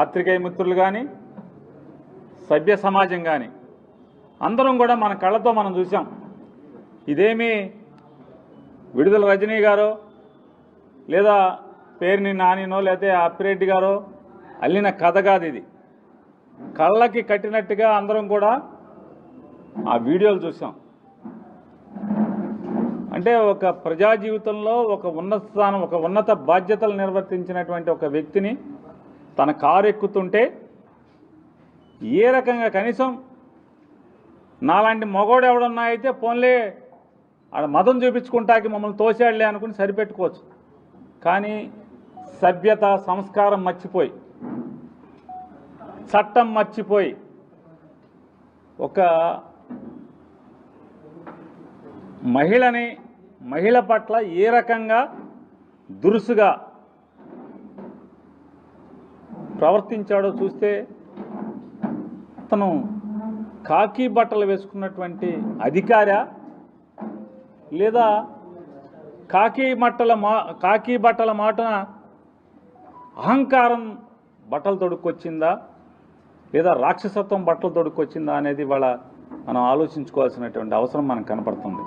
పాత్రికేయ మిత్రులు కానీ సభ్య సమాజం కానీ అందరం కూడా మన కళ్ళతో మనం చూసాం. ఇదేమీ విడుదల రజనీ గారో లేదా పేరుని నానినో లేదా అప్పిరెడ్డి గారో అల్లిన కథ కాదు. ఇది కళ్ళకి కట్టినట్టుగా అందరం కూడా ఆ వీడియోలు చూసాం. అంటే ఒక ప్రజా జీవితంలో ఒక ఉన్నత స్థానం, ఒక ఉన్నత బాధ్యతలు నిర్వర్తించినటువంటి ఒక వ్యక్తిని తన కారు ఎక్కుతుంటే ఏ రకంగా కనీసం నాలాంటి మగోడు ఎవడన్నా అయితే పోన్లే ఆడ మదం చూపించుకుంటాకి మమ్మల్ని తోసేళ్లే అనుకుని సరిపెట్టుకోవచ్చు. కానీ సభ్యత సంస్కారం మర్చిపోయి, చట్టం మర్చిపోయి ఒక మహిళ పట్ల ఏ రకంగా దురుసుగా ప్రవర్తించాడో చూస్తే అతను కాకి బట్టలు వేసుకున్నటువంటి అధికారా లేదా కాకి బట్టల మాటన అహంకారం బట్టలు తొడుక్కొచ్చిందా లేదా రాక్షసత్వం బట్టలు తొడుక్కొచ్చిందా అనేది వాళ్ళ మనం ఆలోచించుకోవాల్సినటువంటి అవసరం మనకు కనపడుతుంది.